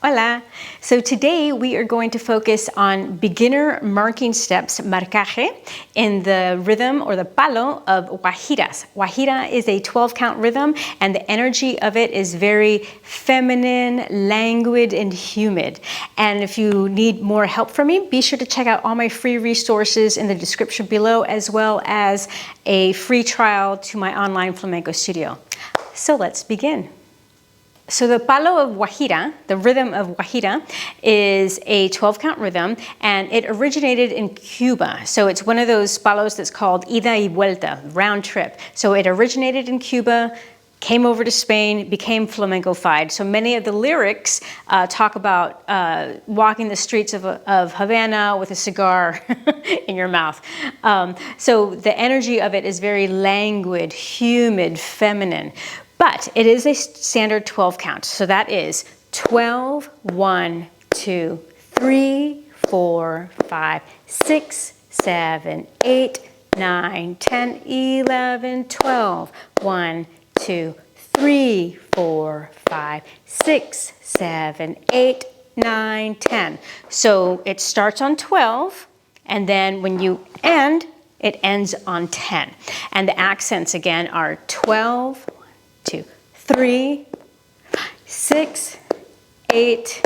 Hola! So today we are going to focus on beginner marking steps, marcaje, in the rhythm or the palo of Guajiras. Guajira is a 12-count rhythm and the energy of it is very feminine, languid, and humid. And if you need more help from me, be sure to check out all my free resources in the description below, as well as a free trial to my Online Flamenco Studio. So let's begin. So the palo of Guajira, the rhythm of Guajira, is a 12-count rhythm, and it originated in Cuba. So it's one of those palos that's called ida y vuelta, round trip. So it originated in Cuba, came over to Spain, became flamenco-fied. So many of the lyrics talk about walking the streets of Havana with a cigar in your mouth. So the energy of it is very languid, humid, feminine. But it is a standard 12 count. So that is 12, 1, 2, 3, 4, 5, 6, 7, 8, 9, 10, 11, 12. 1, 2, 3, 4, 5, 6, 7, 8, 9, 10. So it starts on 12, and then when you end, it ends on 10. And the accents again are 12, 2, 3, 6, 8,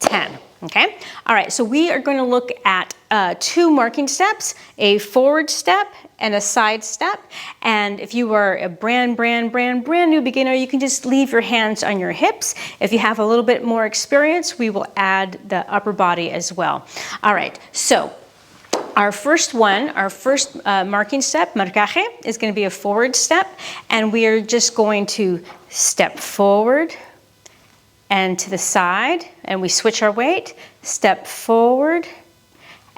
10. Okay? All right, so we are going to look at two marking steps, a forward step and a side step. And if you are a brand new beginner, you can just leave your hands on your hips. If you have a little bit more experience, we will add the upper body as well. All right, so our first marking step, marcaje, is going to be a forward step, and we are just going to step forward and to the side, and we switch our weight, step forward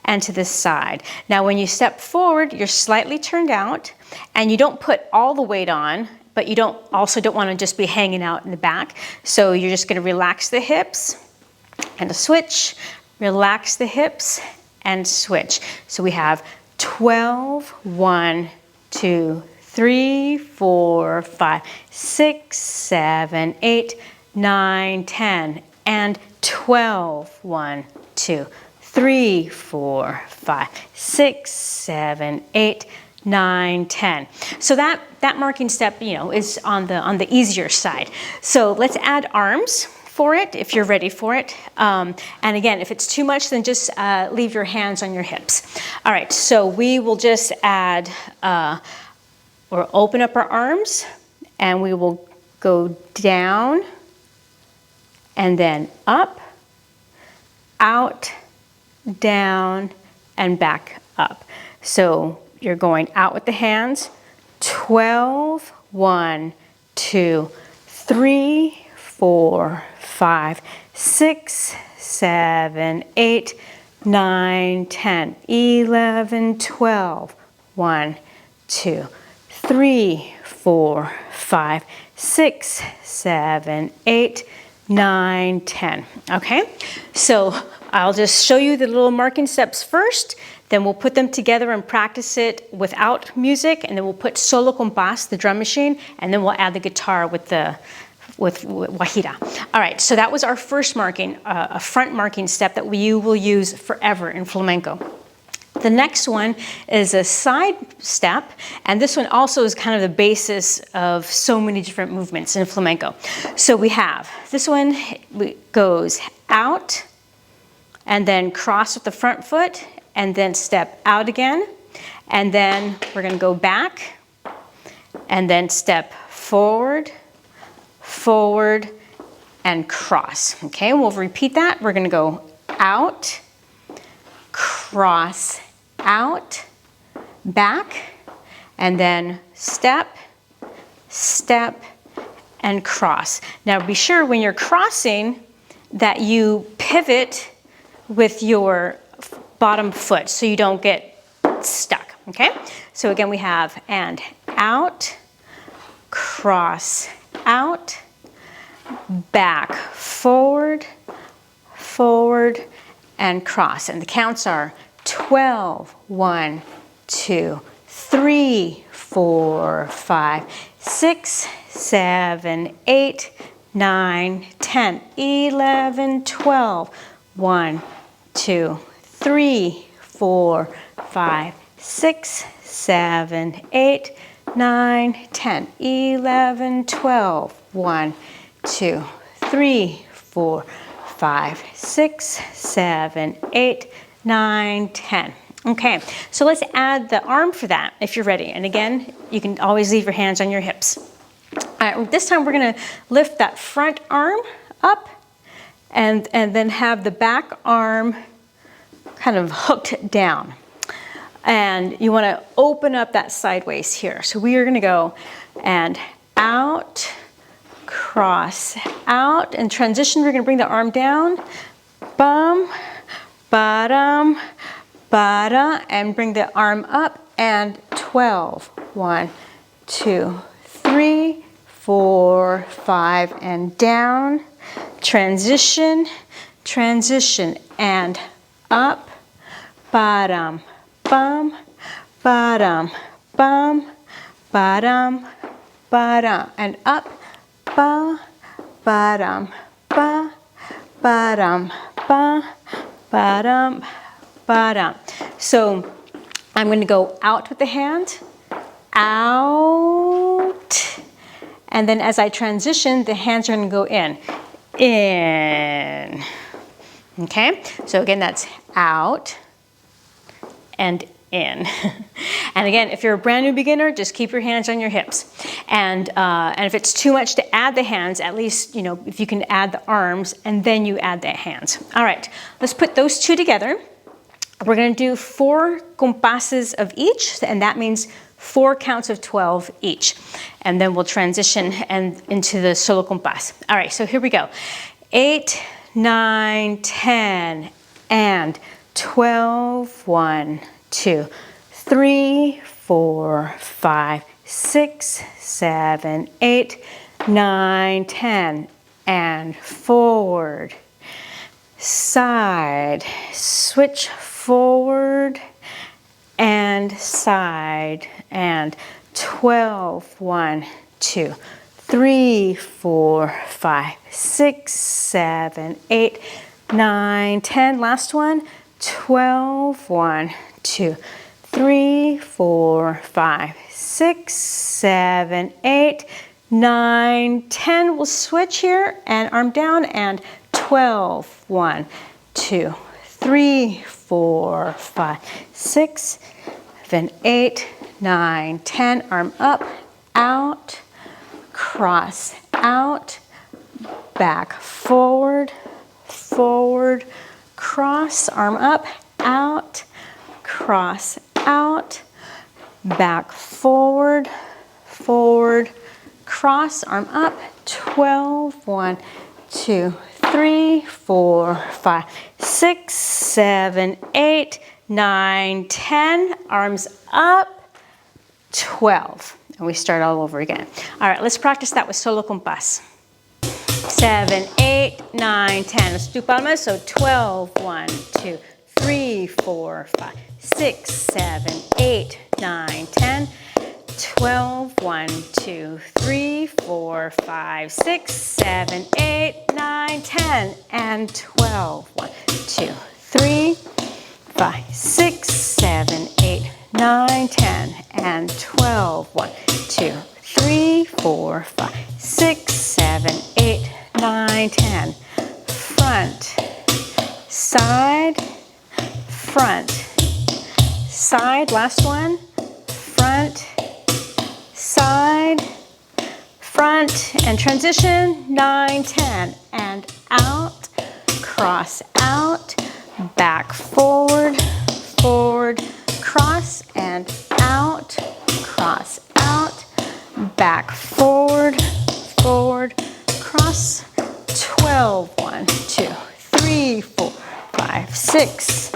and to the side. Now when you step forward, you're slightly turned out, and you don't put all the weight on, but you also don't want to just be hanging out in the back. So you're just going to relax the hips and a switch, relax the hips, and switch. So we have 12, 1, 2, 3, 4, 5, 6, 7, 8, 9, 10, and 12, 1, 2, 3, 4, 5, 6, 7, 8, 9, 10. So that marking step, is on the easier side. So let's add arms for it if you're ready for it. And again, if it's too much, then just leave your hands on your hips. All right, so we will just add, or open up our arms, and we will go down, and then up, out, down, and back up. So you're going out with the hands, 12, 1, 2, 3, 4, 5, 6, 7, 8, 9, 10, 11, 12. 1, 2, 3, 4, 5, 6, 7, 8, 9, 10. Okay, so I'll just show you the little marking steps first, then we'll put them together and practice it without music, and then we'll put solo compás, the drum machine, and then we'll add the guitar with Guajira. All right, so that was our first marking, a front marking step that you will use forever in flamenco. The next one is a side step, and this one also is kind of the basis of so many different movements in flamenco. So we have, this one goes out, and then cross with the front foot, and then step out again, and then we're going to go back, and then step forward, forward, and cross. Okay, we'll repeat that. We're going to go out, cross, out, back, and then step, step, and cross. Now be sure when you're crossing that you pivot with your bottom foot so you don't get stuck. Okay, so again we have and out, cross, out, back, forward, forward, and cross. And the counts are 12, 1, 2, 3, 4, 5, 6, 7, 8, 9, 10, 11, 12. 1, 2, 3, 4, 5, 6, 7, 8, 9, 10, 11, 12. 1, 2, 3, 4, 5, 6, 7, 8, 9, 10. Okay, so let's add the arm for that if you're ready. And again, you can always leave your hands on your hips. All right, this time we're gonna lift that front arm up and then have the back arm kind of hooked down. And you wanna open up that sideways here. So we are gonna go and out, cross, out, and transition. We're gonna bring the arm down, bum, bottom, bada, and bring the arm up, and 12. 1, 2, 3, 4, 5, and down. Transition, transition, and up, bottom, bum, bottom, bum, bottom, bottom, and up, ba, bottom, ba, bottom, ba, bottom, bottom. So I'm going to go out with the hand, out, and then as I transition, the hands are going to go in. Okay, so again, that's out and in. And again, if you're a brand new beginner, just keep your hands on your hips. And if it's too much to add the hands, at least, you know, if you can add the arms and then you add the hands. All right, let's put those two together. We're going to do 4 compasses of each, and that means 4 counts of 12 each. And then we'll transition into the solo compás. All right, so here we go. 8, 9, 10, and 12. 1, 2, 3, 4, 5, 6, 7, 8, 9, 10, and forward, side, switch forward, and side, and 12. 1, 2, 3, 4, 5, 6, 7, 8, 9, 10. Last one. 12. 1, 2, 3, 4, 5, 6, 7, 8, 9, 10. We'll switch here and arm down, and 12. 1, 2, 3, 4, 5, 6, 7, 8, 9, 10. Arm up, out, cross, out, back, forward, forward, cross, arm up, out, cross, out, back, forward, forward, cross, arm up, 12. 1, 2, 3, 4, 5, 6, 7, 8, 9, 10. Arms up, 12. And we start all over again. All right, let's practice that with solo compás. 7, 8, 9, 10. Let's do palmas. So 12. 1, 2, 3, 4, 5, 6, 7, 8, 9, 10. 12. 1, 2, 3, 4, 5, 6, 7, 8, 9, 10. And 12. 1, 2, 3, 5, 6, 7, 8, 9, 10. And 12. 1, 2, 3, 4, 5, 6, 7, 8, 9, 10. Front, side, front, side. Last one. Front, side, front, and transition. 9, 10, and out, cross, out, back, forward, forward, cross, and out, cross, out, back, forward, forward, cross. 12. 1, 2, 3, 4, 5, 6,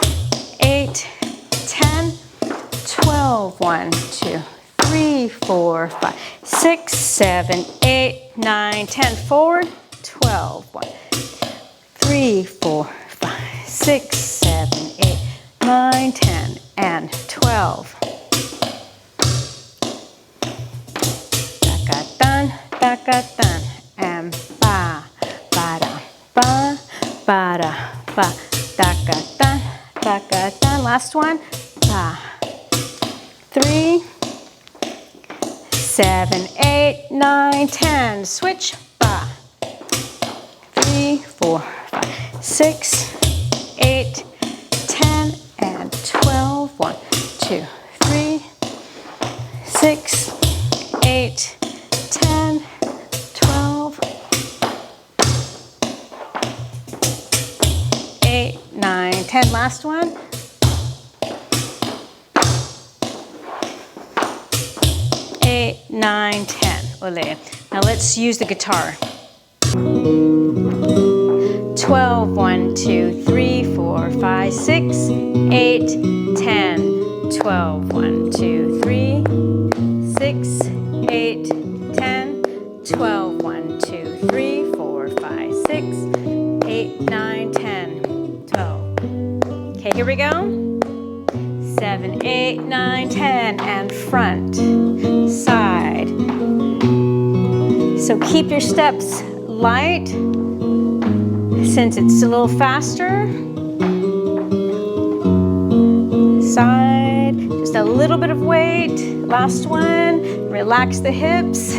8, 10. 12. 1, 2, 3, 4, 5, 6, 7, 8, 9, 10. Forward. 12. 1, 3, 4, 5, 6, 7, 8, 9, 10. And 12. Takatan, takatan, and 5. para, pa, taka, tan, taka, tan. Last one, pa. 3, 7, 8, 9, 10. Switch, pa. 3, 4, 5, 6, 8, 10, and 12. 1, 2, 3, 6, 8, 10, 12, 8, 9, 10. Last one. 8, 9, 10. Ole. Now let's use the guitar. 12, 1, 2, 3, 4, 5, 6, 8, 10. 12, 1, 2, 3, 6, 8, 10. 12, 1, 2, 3, 4, 5, 6, 8, 9, 10. 12. Okay, here we go. 7, 8, 9, 10, and front, side. So keep your steps light since it's a little faster. Side, just a little bit of weight. Last one, relax the hips.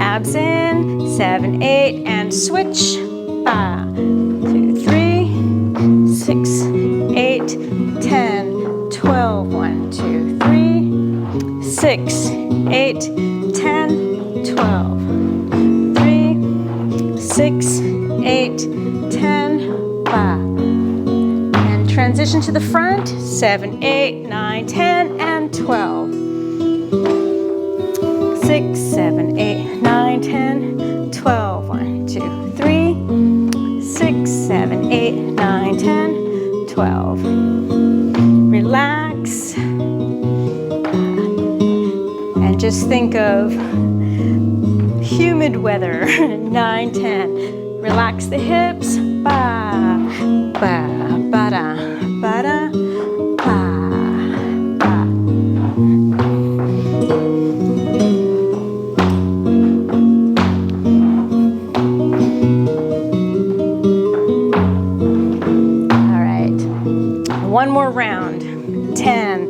Abs in, 7, 8, and switch. 5, 2, 3, 6, 8, 10. 12, 1, 2, 3, 6, 8, 10, 12, 3, 6, 8, 10, 5. And transition to the front, 7, 8, 9, 10, and 12. 6, 7, 8, 9, 10, 12, 1, 2, 3, 6, 7, 8, 9, 10, 12. Relax and just think of humid weather. 9, 10. Relax the hips. Ba, ba, ba, da, ba, da, ba, ba. All right. One more round. 10,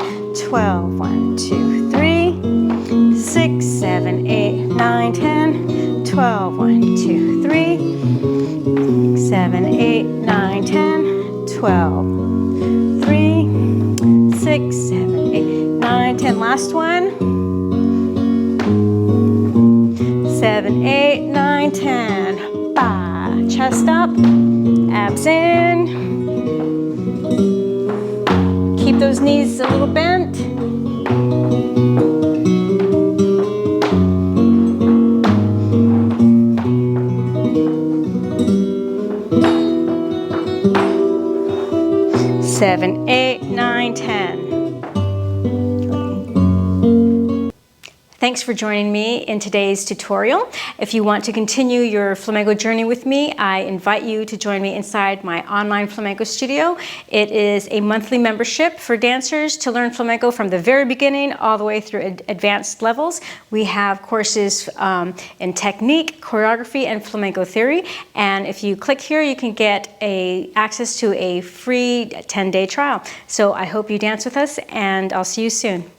12, 1, 2, 3, 6, 7, 8, 9, 10, 12, 1, 2, 3, 7, 8, 9, 10, 12, 3, 6, 7, 8, 9, 10. Last one. 7, 8, 9, 10. Ba. Chest up, abs in. Keep those knees a little bent. Seven, 8, 9, 10. Thanks for joining me in today's tutorial. If you want to continue your flamenco journey with me, I invite you to join me inside my Online Flamenco Studio. It is a monthly membership for dancers to learn flamenco from the very beginning all the way through advanced levels. We have courses in technique, choreography, and flamenco theory. And if you click here, you can get access to a free 10-day trial. So I hope you dance with us, and I'll see you soon.